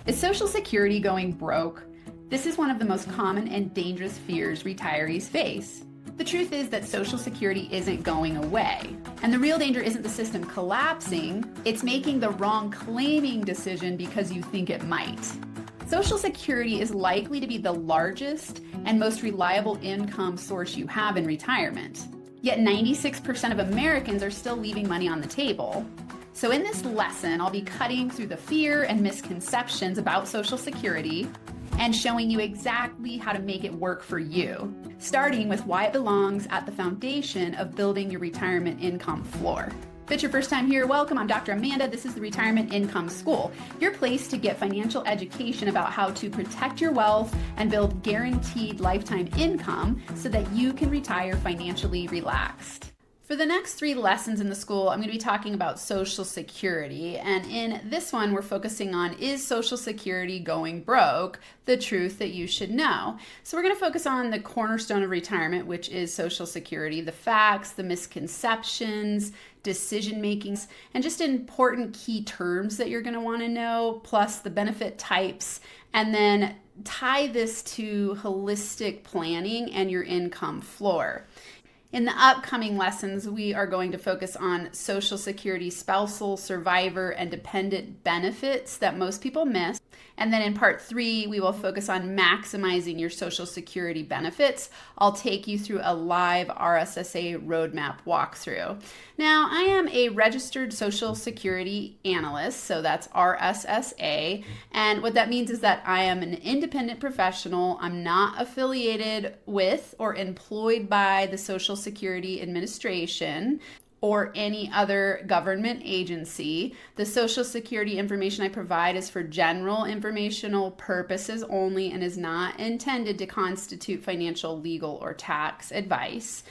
Is Social Security going broke? This is one of the most common and dangerous fears retirees face. The truth is that Social Security isn't going away. And the real danger isn't the system collapsing, it's making the wrong claiming decision because you think it might. Social Security is likely to be the largest and most reliable income source you have in retirement. Yet 96% of Americans are still leaving money on the table. So in this lesson, I'll be cutting through the fear and misconceptions about Social Security and showing you exactly how to make it work for you, starting with why it belongs at the foundation of building your retirement income floor. If it's your first time here, welcome. I'm Dr. Amanda. This is the Retirement Income School, your place to get financial education about how to protect your wealth and build guaranteed lifetime income so that you can retire financially relaxed. For the next 3 lessons in the school, I'm going to be talking about Social Security. And in this one, we're focusing on, is Social Security going broke? The truth that you should know. So we're going to focus on the cornerstone of retirement, which is Social Security, the facts, the misconceptions, decision makings, and just important key terms that you're going to want to know, plus the benefit types, and then tie this to holistic planning and your income floor. In the upcoming lessons, we are going to focus on Social Security spousal, survivor, and dependent benefits that most people miss. And then in part 3, we will focus on maximizing your Social Security benefits. I'll take you through a live RSSA Roadmap walkthrough. Now, I am a registered Social Security analyst, so that's RSSA. And what that means is that I am an independent professional. I'm not affiliated with or employed by the Social Security Administration or any other government agency. The Social Security information I provide is for general informational purposes only and is not intended to constitute financial, legal, or tax advice.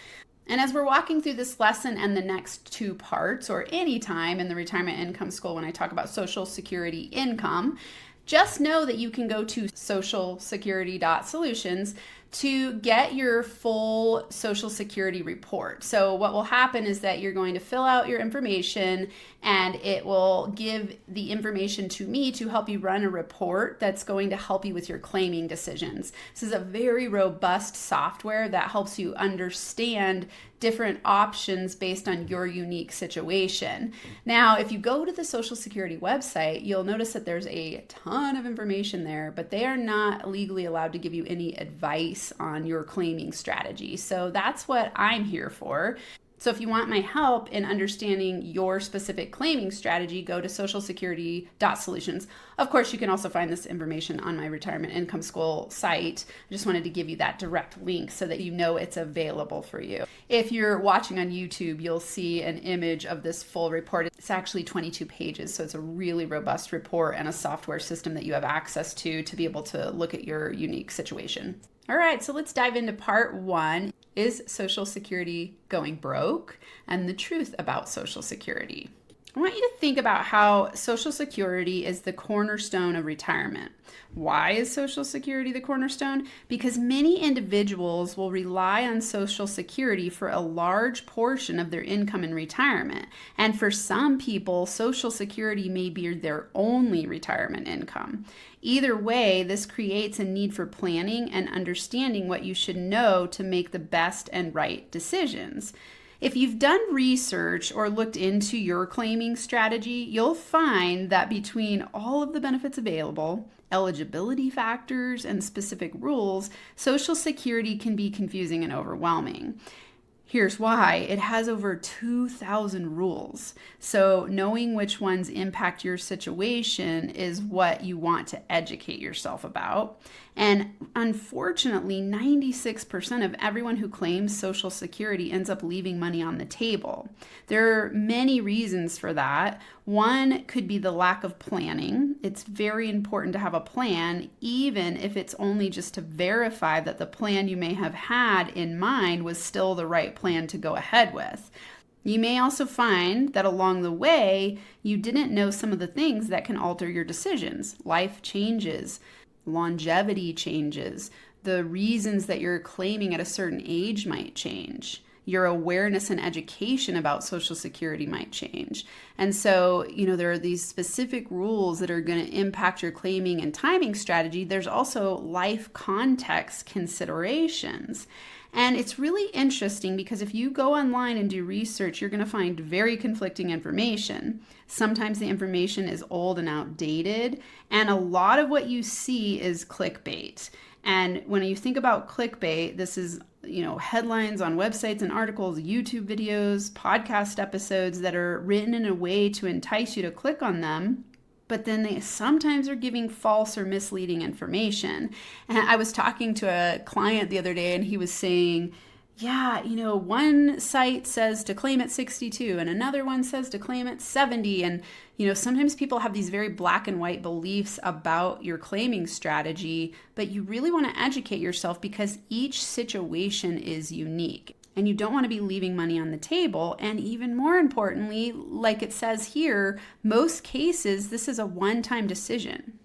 And as we're walking through this lesson and the next 2 parts, or any time in the Retirement Income School when I talk about Social Security income, just know that you can go to socialsecurity.solutions to get your full Social Security report. So what will happen is that you're going to fill out your information and it will give the information to me to help you run a report that's going to help you with your claiming decisions. This is a very robust software that helps you understand different options based on your unique situation. Now, if you go to the Social Security website, you'll notice that there's a ton of information there, but they are not legally allowed to give you any advice on your claiming strategy. So that's what I'm here for. So if you want my help in understanding your specific claiming strategy, go to socialsecurity.solutions. Of course, you can also find this information on my Retirement Income School site. I just wanted to give you that direct link so that you know it's available for you. If you're watching on YouTube, you'll see an image of this full report. It's actually 22 pages, so it's a really robust report and a software system that you have access to be able to look at your unique situation. All right, so let's dive into part 1. Is Social Security going broke? And the truth about Social Security. I want you to think about how Social Security is the cornerstone of retirement. Why is Social Security the cornerstone? Because many individuals will rely on Social Security for a large portion of their income in retirement. And for some people, Social Security may be their only retirement income. Either way, this creates a need for planning and understanding what you should know to make the best and right decisions. If you've done research or looked into your claiming strategy, you'll find that between all of the benefits available, eligibility factors, and specific rules, Social Security can be confusing and overwhelming. Here's why. It has over 2,000 rules. So knowing which ones impact your situation is what you want to educate yourself about. And unfortunately, 96% of everyone who claims Social Security ends up leaving money on the table. There are many reasons for that. One could be the lack of planning. It's very important to have a plan, even if it's only just to verify that the plan you may have had in mind was still the right plan to go ahead with. You may also find that along the way, you didn't know some of the things that can alter your decisions. Life changes, longevity changes, the reasons that you're claiming at a certain age might change. your awareness and education about Social Security might change. And so, there are these specific rules that are going to impact your claiming and timing strategy. There's also life context considerations. And it's really interesting because if you go online and do research, you're going to find very conflicting information. Sometimes the information is old and outdated, and a lot of what you see is clickbait. And when you think about clickbait, this is, headlines on websites and articles, YouTube videos, podcast episodes that are written in a way to entice you to click on them. But then they sometimes are giving false or misleading information. And I was talking to a client the other day, and he was saying, yeah, one site says to claim at 62 and another one says to claim at 70. And, sometimes people have these very black and white beliefs about your claiming strategy, but you really want to educate yourself because each situation is unique. And you don't want to be leaving money on the table. And even more importantly, like it says here, most cases, this is a one-time decision.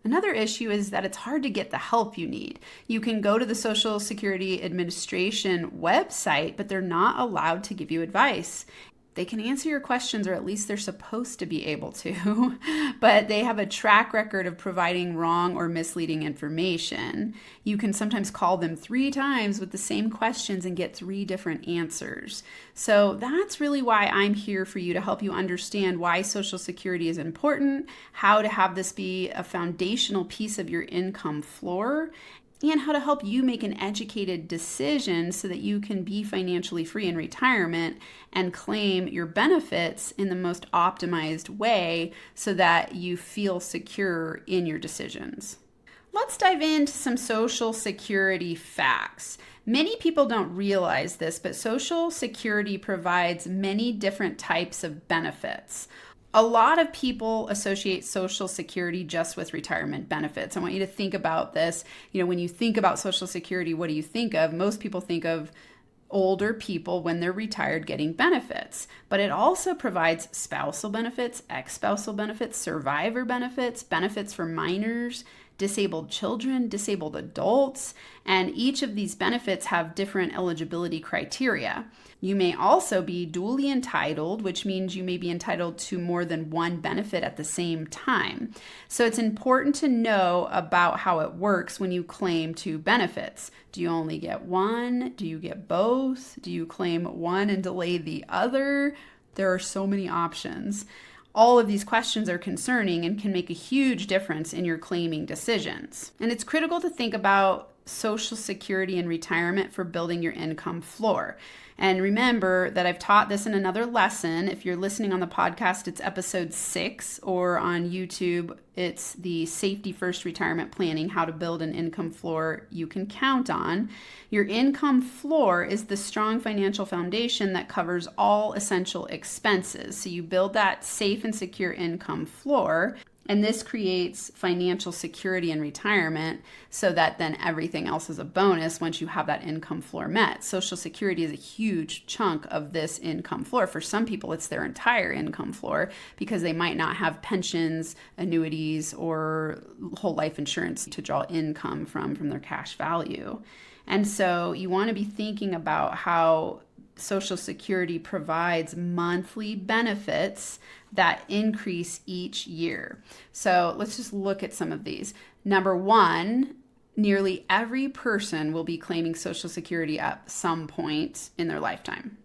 Another issue is that it's hard to get the help you need. You can go to the Social Security Administration website, but they're not allowed to give you advice. They can answer your questions, or at least they're supposed to be able to, but they have a track record of providing wrong or misleading information. You can sometimes call them 3 times with the same questions and get 3 different answers. So that's really why I'm here for you, to help you understand why Social Security is important, how to have this be a foundational piece of your income floor, and how to help you make an educated decision so that you can be financially free in retirement and claim your benefits in the most optimized way so that you feel secure in your decisions. Let's dive into some Social Security facts. Many people don't realize this, but Social Security provides many different types of benefits. A lot of people associate Social Security just with retirement benefits. I want you to think about this. When you think about Social Security, what do you think of? Most people think of older people when they're retired getting benefits, but it also provides spousal benefits, ex-spousal benefits, survivor benefits, benefits for minors, disabled children, disabled adults, and each of these benefits have different eligibility criteria. You may also be dually entitled, which means you may be entitled to more than one benefit at the same time. So it's important to know about how it works when you claim 2 benefits. Do you only get one? Do you get both? Do you claim one and delay the other? There are so many options. All of these questions are concerning and can make a huge difference in your claiming decisions. And it's critical to think about Social Security and retirement for building your income floor. And remember that I've taught this in another lesson. If you're listening on the podcast, it's episode 6, or on YouTube, it's the Safety First Retirement Planning, how to build an income floor you can count on. Your income floor is the strong financial foundation that covers all essential expenses. So you build that safe and secure income floor. And this creates financial security in retirement so that then everything else is a bonus once you have that income floor met. Social Security is a huge chunk of this income floor. For some people, it's their entire income floor because they might not have pensions, annuities, or whole life insurance to draw income from their cash value. And so you want to be thinking about how Social Security provides monthly benefits that increase each year. So let's just look at some of these. Number 1, nearly every person will be claiming Social Security at some point in their lifetime.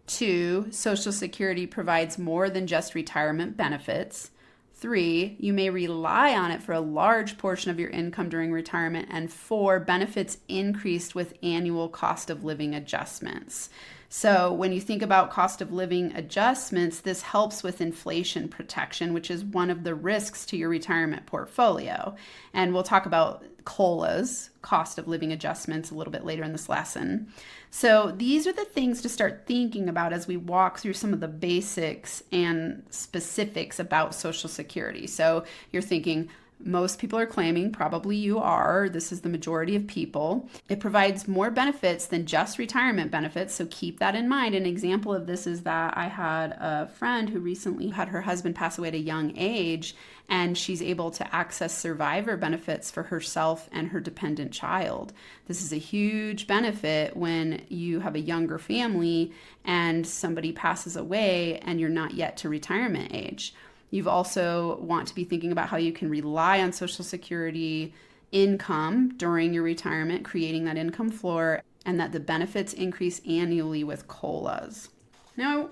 2, Social Security provides more than just retirement benefits. 3, you may rely on it for a large portion of your income during retirement. And 4, benefits increased with annual cost of living adjustments. So when you think about cost of living adjustments, this helps with inflation protection, which is one of the risks to your retirement portfolio. And we'll talk about COLAs, cost of living adjustments, a little bit later in this lesson. So these are the things to start thinking about as we walk through some of the basics and specifics about Social Security. So you're thinking, Most people are claiming, probably you are, this is the majority of people. It provides more benefits than just retirement benefits, so keep that in mind. An example of this is that I had a friend who recently had her husband pass away at a young age, and she's able to access survivor benefits for herself and her dependent child. This is a huge benefit when you have a younger family and somebody passes away and you're not yet to retirement age. You've also want to be thinking about how you can rely on Social Security income during your retirement, creating that income floor, and that the benefits increase annually with COLAs. Now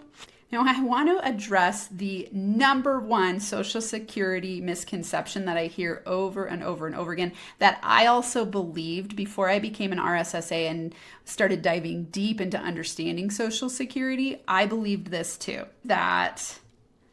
I want to address the number one Social Security misconception that I hear over and over and over again, that I also believed before I became an RSSA and started diving deep into understanding Social Security. I believed this too, that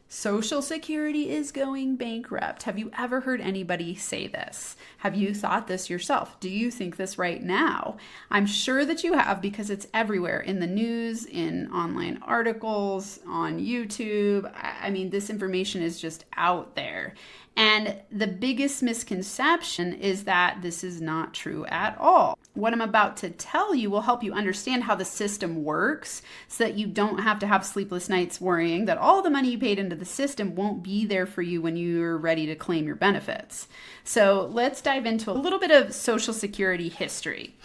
Social Security is going bankrupt. Have you ever heard anybody say this? Have you thought this yourself? Do you think this right now? I'm sure that you have, because it's everywhere in the news, in online articles, on YouTube. I mean, this information is just out there. And the biggest misconception is that this is not true at all. What I'm about to tell you will help you understand how the system works so that you don't have to have sleepless nights worrying that all the money you paid into the system won't be there for you when you're ready to claim your benefits. So let's dive into a little bit of Social Security history.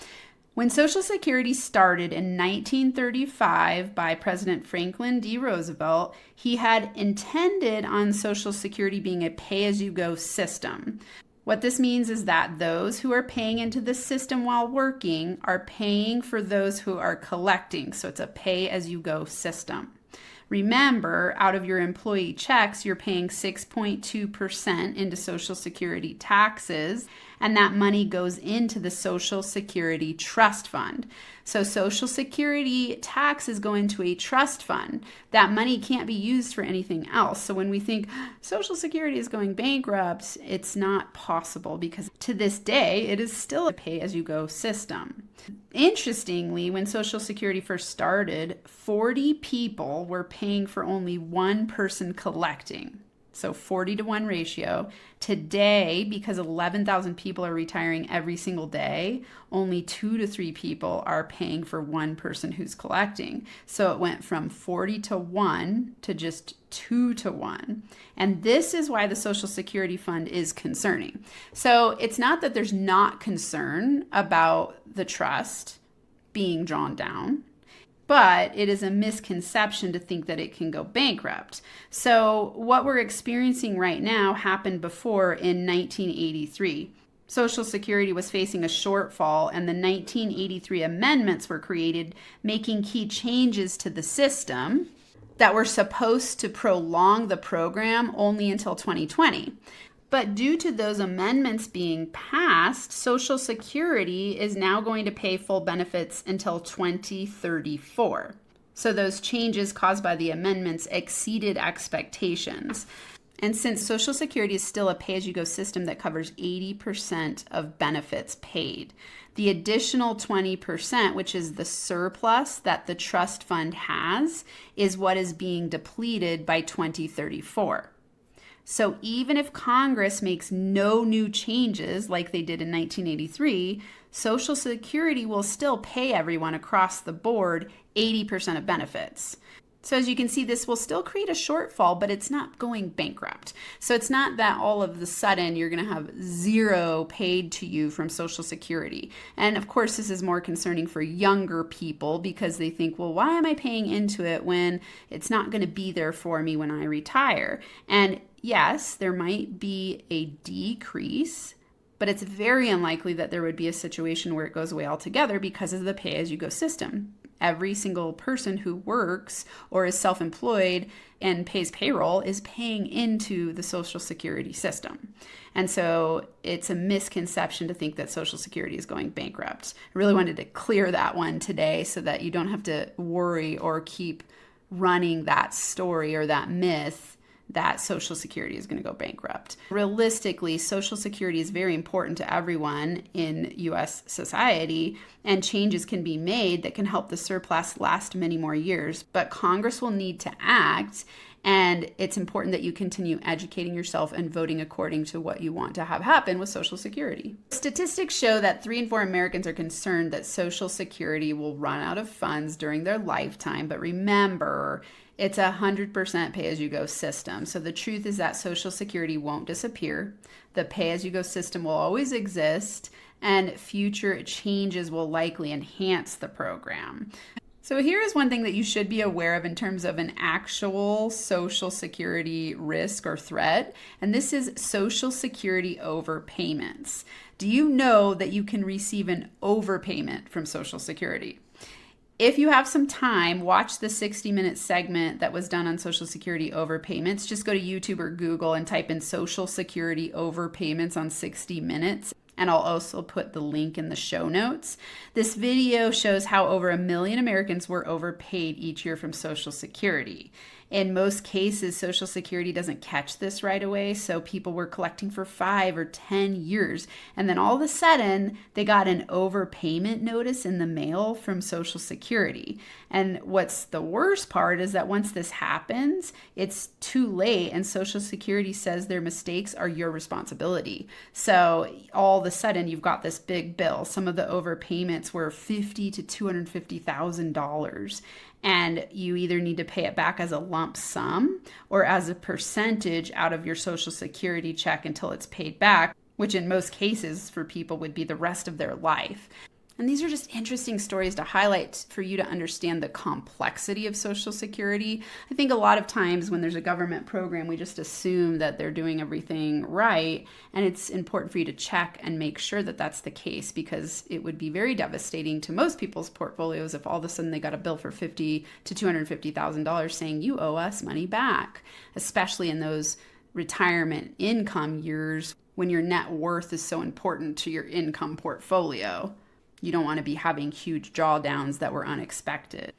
When Social Security started in 1935 by President Franklin D. Roosevelt, he had intended on Social Security being a pay-as-you-go system. What this means is that those who are paying into the system while working are paying for those who are collecting. So it's a pay-as-you-go system. Remember, out of your employee checks, you're paying 6.2% into Social Security taxes, and that money goes into the Social Security Trust Fund. So Social Security taxes go into a trust fund. That money can't be used for anything else. So when we think Social Security is going bankrupt, it's not possible, because to this day, it is still a pay-as-you-go system. Interestingly, when Social Security first started, 40 people were paying for only one person collecting. So 40-to-1 ratio. Today, because 11,000 people are retiring every single day, only 2 to 3 people are paying for one person who's collecting. So it went from 40-to-1 to just 2-to-1. And this is why the Social Security Fund is concerning. So it's not that there's not concern about the trust being drawn down, but it is a misconception to think that it can go bankrupt. So what we're experiencing right now happened before in 1983. Social Security was facing a shortfall, and the 1983 amendments were created, making key changes to the system that were supposed to prolong the program only until 2020. But due to those amendments being passed, Social Security is now going to pay full benefits until 2034. So those changes caused by the amendments exceeded expectations. And since Social Security is still a pay-as-you-go system that covers 80% of benefits paid, the additional 20%, which is the surplus that the trust fund has, is what is being depleted by 2034. So even if Congress makes no new changes like they did in 1983, Social Security will still pay everyone across the board 80% of benefits. So as you can see, this will still create a shortfall, but it's not going bankrupt. So it's not that all of a sudden you're going to have zero paid to you from Social Security. And of course, this is more concerning for younger people because they think, well, why am I paying into it when it's not going to be there for me when I retire? And yes, there might be a decrease, but it's very unlikely that there would be a situation where it goes away altogether because of the pay-as-you-go system. Every single person who works or is self-employed and pays payroll is paying into the Social Security system. And so it's a misconception to think that Social Security is going bankrupt. I really wanted to clear that one today so that you don't have to worry or keep running that story or that myth that Social Security is going to go bankrupt. Realistically, Social Security is very important to everyone in U.S. society, and changes can be made that can help the surplus last many more years. But Congress will need to act, And it's important that you continue educating yourself and voting according to what you want to have happen with Social Security. Statistics show that 3 in 4 Americans are concerned that Social Security will run out of funds during their lifetime. But remember, it's a 100% pay-as-you-go system. So the truth is that Social Security won't disappear. The pay-as-you-go system will always exist, and future changes will likely enhance the program. So here is one thing that you should be aware of in terms of an actual Social Security risk or threat, and this is Social Security overpayments. Do you know that you can receive an overpayment from Social Security? If you have some time, watch the 60-minute segment that was done on Social Security overpayments. Just go to YouTube or Google and type in Social Security overpayments on 60 minutes. And I'll also put the link in the show notes. This video shows how over 1 million Americans were overpaid each year from Social Security. In most cases, Social Security doesn't catch this right away, so people were collecting for 5 or 10 years. And then all of a sudden, they got an overpayment notice in the mail from Social Security. And what's the worst part is that once this happens, it's too late, and Social Security says their mistakes are your responsibility. So all of a sudden, you've got this big bill. Some of the overpayments were $50,000 to $250,000. And you either need to pay it back as a lump sum or as a percentage out of your Social Security check until it's paid back, which in most cases for people would be the rest of their life. And these are just interesting stories to highlight for you to understand the complexity of Social Security. I think a lot of times when there's a government program, we just assume that they're doing everything right. And it's important for you to check and make sure that that's the case, because it would be very devastating to most people's portfolios if all of a sudden they got a bill for $50,000 to $250,000 saying you owe us money back, especially in those retirement income years when your net worth is so important to your income portfolio. You don't want to be having huge drawdowns that were unexpected.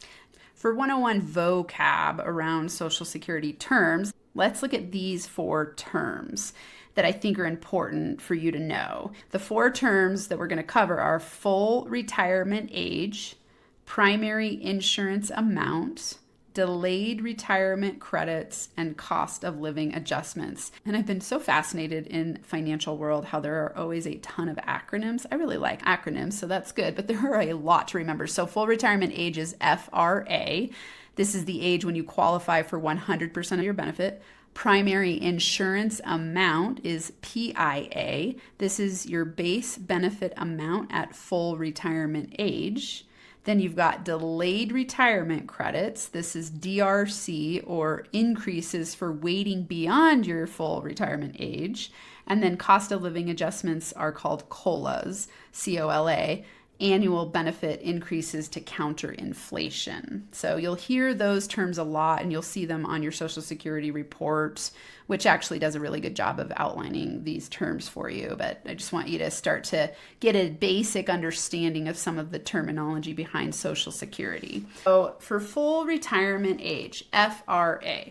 For 101 vocab around Social Security terms, let's look at these 4 terms that I think are important for you to know. The 4 terms that we're going to cover are full retirement age, primary insurance amount, delayed retirement credits, and cost of living adjustments. And I've been so fascinated in financial world how there are always a ton of acronyms. I really like acronyms, so that's good, but there are a lot to remember. So full retirement age is FRA. This is the age when you qualify for 100% of your benefit. Primary insurance amount is PIA. This is your base benefit amount at full retirement age. Then you've got delayed retirement credits. This is DRC, or increases for waiting beyond your full retirement age. And then cost of living adjustments are called COLAs, COLA, annual benefit increases to counter inflation. So you'll hear those terms a lot, and you'll see them on your Social Security report, which actually does a really good job of outlining these terms for you. But I just want you to start to get a basic understanding of some of the terminology behind Social Security. So for full retirement age, FRA,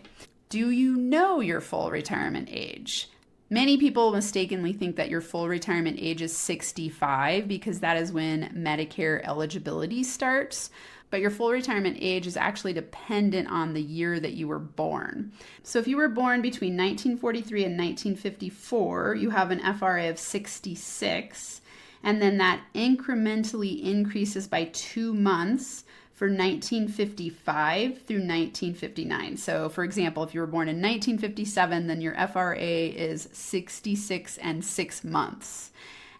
do you know your full retirement age? Many people mistakenly think that your full retirement age is 65 because that is when Medicare eligibility starts. But your full retirement age is actually dependent on the year that you were born. So if you were born between 1943 and 1954, you have an FRA of 66, and then that incrementally increases by 2 months for 1955 through 1959. So for example, if you were born in 1957, then your FRA is 66 and 6 months.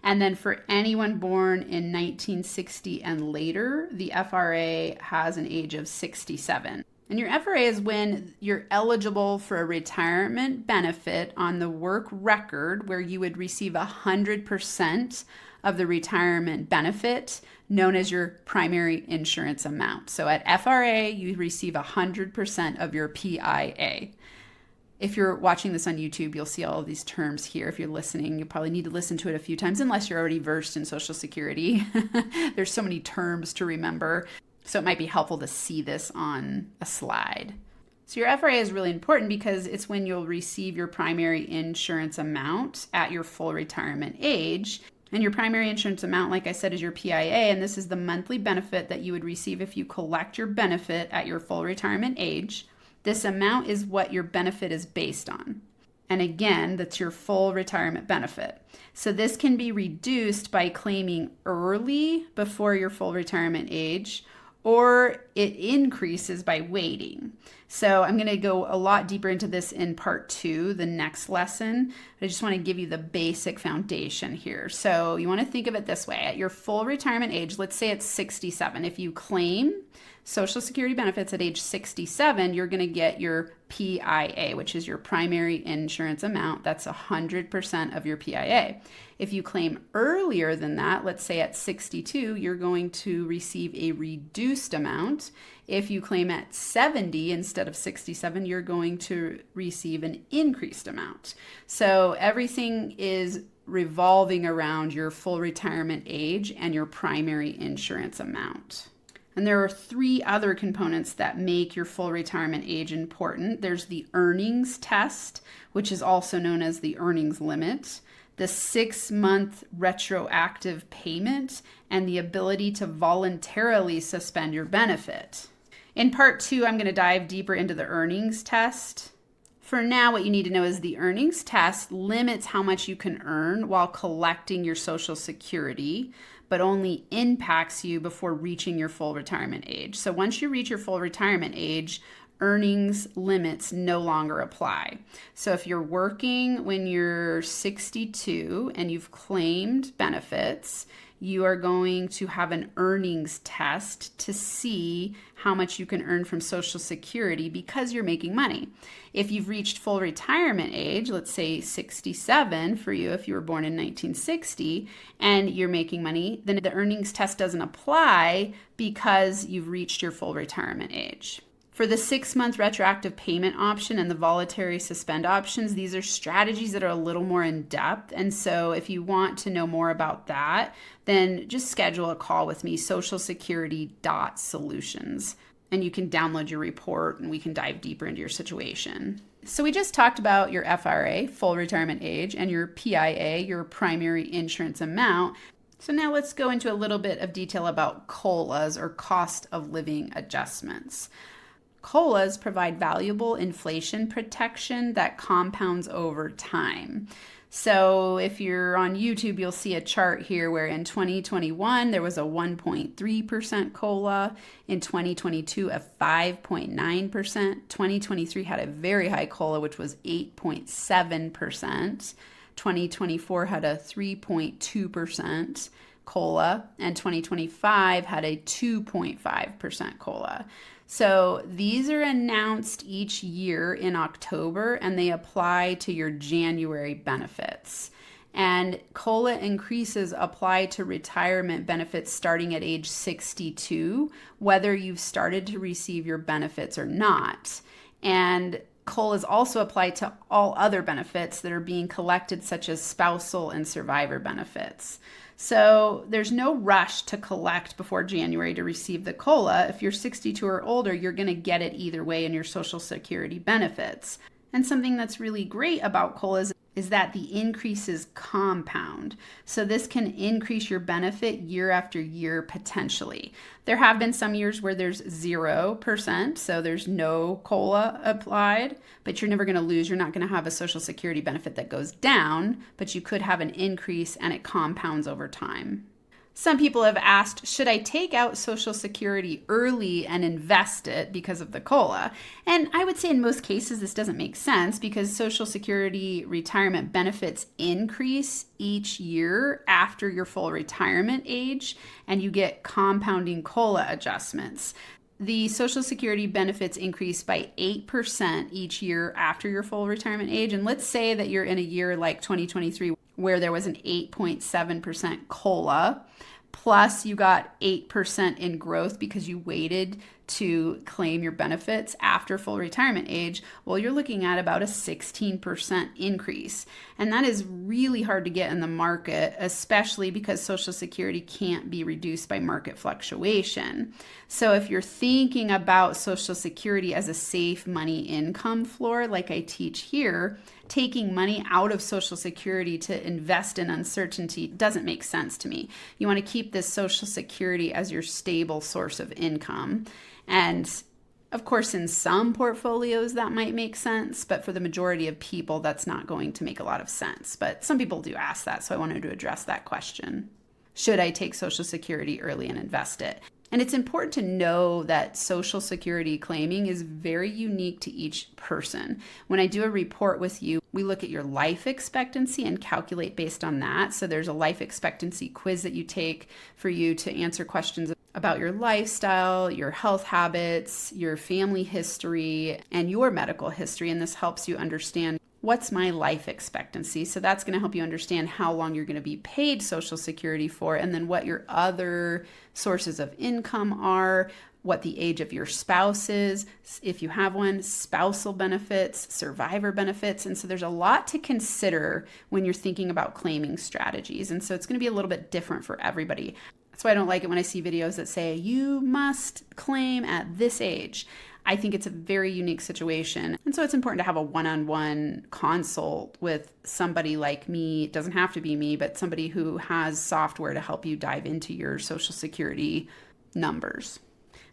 And then for anyone born in 1960 and later, the FRA has an age of 67. And your FRA is when you're eligible for a retirement benefit on the work record where you would receive 100% of the retirement benefit, known as your primary insurance amount. So at FRA, you receive 100% of your PIA. If you're watching this on YouTube, you'll see all of these terms here. If you're listening, you probably need to listen to it a few times, unless you're already versed in Social Security. There's so many terms to remember, so it might be helpful to see this on a slide. So your FRA is really important because it's when you'll receive your primary insurance amount at your full retirement age. And your primary insurance amount, like I said, is your PIA, and this is the monthly benefit that you would receive if you collect your benefit at your full retirement age. This amount is what your benefit is based on. And again, that's your full retirement benefit. So this can be reduced by claiming early before your full retirement age, or it increases by waiting. So I'm going to go a lot deeper into this in part 2, the next lesson. I just want to give you the basic foundation here. So you want to think of it this way. At your full retirement age, let's say it's 67. If you claim Social Security benefits at age 67, you're going to get your PIA, which is your primary insurance amount. That's 100% of your PIA. If you claim earlier than that, let's say at 62, you're going to receive a reduced amount. If you claim at 70 instead of 67, you're going to receive an increased amount. So everything is revolving around your full retirement age and your primary insurance amount. And there are 3 other components that make your full retirement age important. There's the earnings test, which is also known as the earnings limit, the 6-month retroactive payment, and the ability to voluntarily suspend your benefit. In part 2, I'm going to dive deeper into the earnings test. For now, what you need to know is the earnings test limits how much you can earn while collecting your Social Security, but only impacts you before reaching your full retirement age. So once you reach your full retirement age, earnings limits no longer apply. So if you're working when you're 62 and you've claimed benefits, you are going to have an earnings test to see how much you can earn from Social Security because you're making money. If you've reached full retirement age, let's say 67 for you if you were born in 1960, and you're making money, then the earnings test doesn't apply because you've reached your full retirement age. For the 6-month retroactive payment option and the voluntary suspend options, these are strategies that are a little more in depth. And so if you want to know more about that, then just schedule a call with me, socialsecurity.solutions. And you can download your report and we can dive deeper into your situation. So we just talked about your FRA, full retirement age, and your PIA, your primary insurance amount. So now let's go into a little bit of detail about COLAs, or cost of living adjustments. COLAs provide valuable inflation protection that compounds over time. So if you're on YouTube, you'll see a chart here where in 2021, there was a 1.3% COLA. In 2022, a 5.9%. 2023 had a very high COLA, which was 8.7%. 2024 had a 3.2% COLA, and 2025 had a 2.5% COLA. So these are announced each year in October, and they apply to your January benefits. And COLA increases apply to retirement benefits starting at age 62, whether you've started to receive your benefits or not. And COLAs also apply to all other benefits that are being collected, such as spousal and survivor benefits. So there's no rush to collect before January to receive the COLA. If you're 62 or older, you're going to get it either way in your Social Security benefits. And something that's really great about COLAs is that the increases compound. So this can increase your benefit year after year potentially. There have been some years where there's 0%, so there's no COLA applied, but you're never going to lose. You're not going to have a Social Security benefit that goes down, but you could have an increase and it compounds over time. Some people have asked, should I take out Social Security early and invest it because of the COLA? And I would say in most cases this doesn't make sense because Social Security retirement benefits increase each year after your full retirement age, and you get compounding COLA adjustments. The Social Security benefits increase by 8% each year after your full retirement age. And let's say that you're in a year like 2023 where there was an 8.7% COLA, plus you got 8% in growth because you waited to claim your benefits after full retirement age. Well, you're looking at about a 16% increase. And that is really hard to get in the market, especially because Social Security can't be reduced by market fluctuation. So if you're thinking about Social Security as a safe money income floor, like I teach here, taking money out of Social Security to invest in uncertainty doesn't make sense to me. You want to keep this Social Security as your stable source of income. And Of course, in some portfolios that might make sense, but for the majority of people, that's not going to make a lot of sense. But some people do ask that, so I wanted to address that question. Should I take Social Security early and invest it? And it's important to know that Social Security claiming is very unique to each person. When I do a report with you, we look at your life expectancy and calculate based on that. So there's a life expectancy quiz that you take for you to answer questions about your lifestyle, your health habits, your family history, and your medical history. And this helps you understand what's my life expectancy. So that's going to help you understand how long you're going to be paid Social Security for, and then what your other sources of income are, what the age of your spouse is, if you have one, spousal benefits, survivor benefits. And so there's a lot to consider when you're thinking about claiming strategies. And so it's going to be a little bit different for everybody. That's why I don't like it when I see videos that say you must claim at this age. I think it's a very unique situation. And so it's important to have a one-on-one consult with somebody like me. It doesn't have to be me, but somebody who has software to help you dive into your Social Security numbers.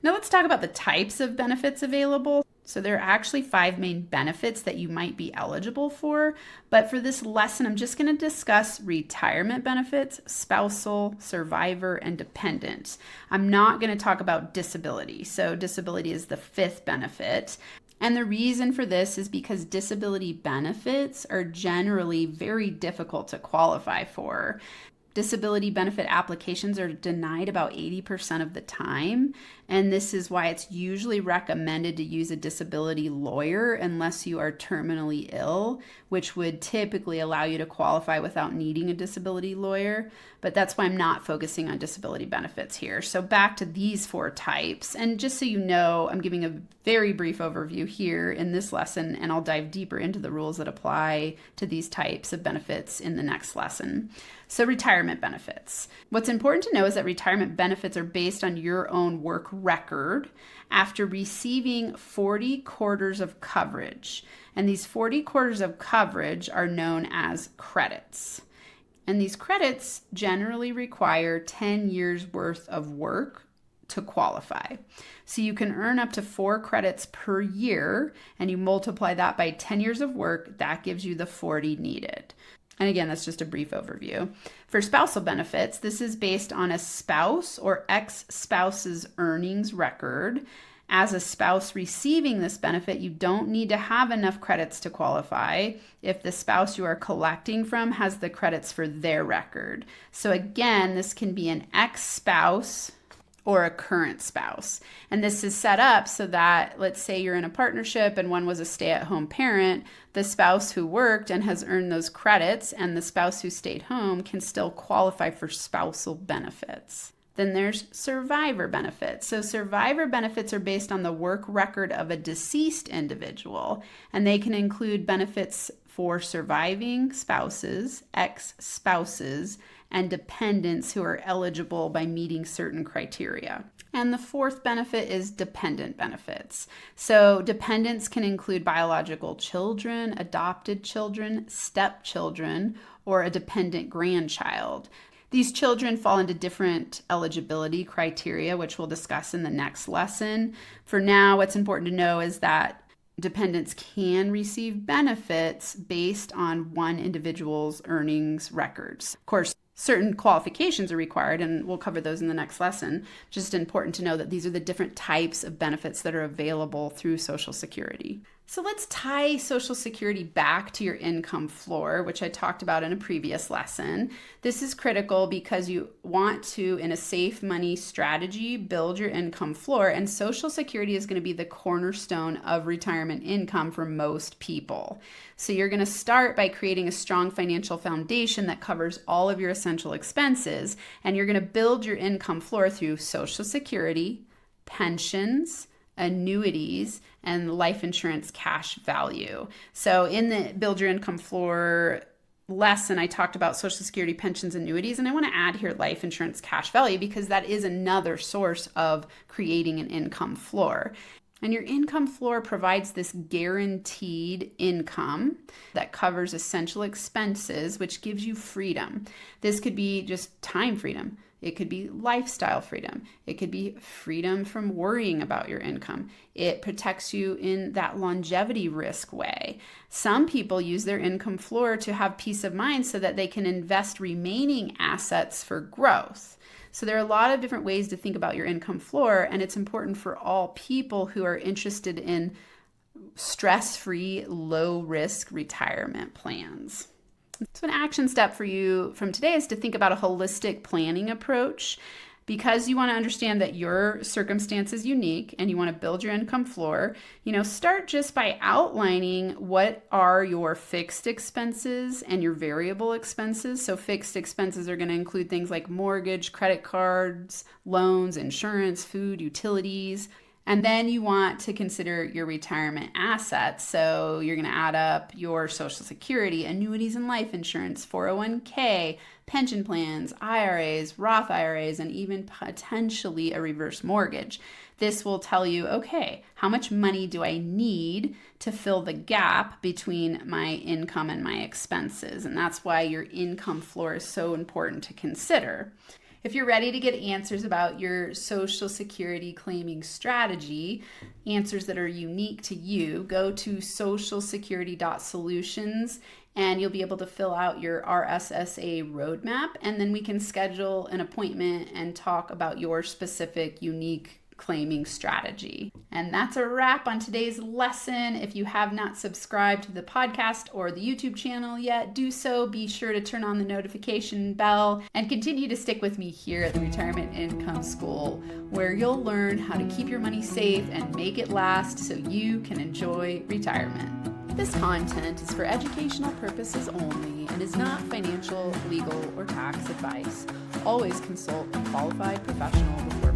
Now let's talk about the types of benefits available. So there are actually 5 main benefits that you might be eligible for. But for this lesson, I'm just going to discuss retirement benefits, spousal, survivor, and dependent. I'm not going to talk about disability. So disability is the 5th benefit. And the reason for this is because disability benefits are generally very difficult to qualify for. Disability benefit applications are denied about 80% of the time, and this is why it's usually recommended to use a disability lawyer unless you are terminally ill, which would typically allow you to qualify without needing a disability lawyer. But that's why I'm not focusing on disability benefits here. So back to these 4 types, and just so you know, I'm giving a very brief overview here in this lesson, and I'll dive deeper into the rules that apply to these types of benefits in the next lesson. So retirement benefits. What's important to know is that retirement benefits are based on your own work record after receiving 40 quarters of coverage. And these 40 quarters of coverage are known as credits. And these credits generally require 10 years worth of work to qualify. So you can earn up to 4 credits per year, and you multiply that by 10 years of work, that gives you the 40 needed. And again, that's just a brief overview. For spousal benefits, this is based on a spouse or ex-spouse's earnings record. As a spouse receiving this benefit, you don't need to have enough credits to qualify if the spouse you are collecting from has the credits for their record. So again, this can be an ex-spouse or a current spouse. And this is set up so that, let's say you're in a partnership and one was a stay-at-home parent, the spouse who worked and has earned those credits and the spouse who stayed home can still qualify for spousal benefits. Then there's survivor benefits. So survivor benefits are based on the work record of a deceased individual, and they can include benefits for surviving spouses, ex-spouses, and dependents who are eligible by meeting certain criteria. And the 4th benefit is dependent benefits. So dependents can include biological children, adopted children, stepchildren, or a dependent grandchild. These children fall into different eligibility criteria, which we'll discuss in the next lesson. For now, what's important to know is that dependents can receive benefits based on one individual's earnings records. Of course, certain qualifications are required, and we'll cover those in the next lesson. Just important to know that these are the different types of benefits that are available through Social Security. So let's tie Social Security back to your income floor, which I talked about in a previous lesson. This is critical because you want to, in a safe money strategy, build your income floor, and Social Security is going to be the cornerstone of retirement income for most people. So you're going to start by creating a strong financial foundation that covers all of your essential expenses, and you're going to build your income floor through Social Security, pensions, annuities, and life insurance cash value. So in the Build Your Income Floor lesson, I talked about Social Security, pensions, annuities, and I want to add here life insurance cash value because that is another source of creating an income floor. And your income floor provides this guaranteed income that covers essential expenses, which gives you freedom. This could be just time freedom. It could be lifestyle freedom. It could be freedom from worrying about your income. It protects you in that longevity risk way. Some people use their income floor to have peace of mind so that they can invest remaining assets for growth. So there are a lot of different ways to think about your income floor, and it's important for all people who are interested in stress-free, low-risk retirement plans. So an action step for you from today is to think about a holistic planning approach. Because you want to understand that your circumstance is unique and you want to build your income floor, start just by outlining what are your fixed expenses and your variable expenses. So fixed expenses are going to include things like mortgage, credit cards, loans, insurance, food, utilities. And then you want to consider your retirement assets. So you're going to add up your Social Security, annuities and life insurance, 401k, pension plans, IRAs, Roth IRAs, and even potentially a reverse mortgage. This will tell you, okay, how much money do I need to fill the gap between my income and my expenses? And that's why your income floor is so important to consider. If you're ready to get answers about your Social Security claiming strategy, answers that are unique to you, go to socialsecurity.solutions and you'll be able to fill out your RSSA Roadmap, and then we can schedule an appointment and talk about your specific unique claiming strategy. And that's a wrap on today's lesson. If you have not subscribed to the podcast or the YouTube channel yet, do so. Be sure to turn on the notification bell and continue to stick with me here at the Retirement Income School, where you'll learn how to keep your money safe and make it last so you can enjoy retirement. This content is for educational purposes only and is not financial, legal, or tax advice. Always consult a qualified professional before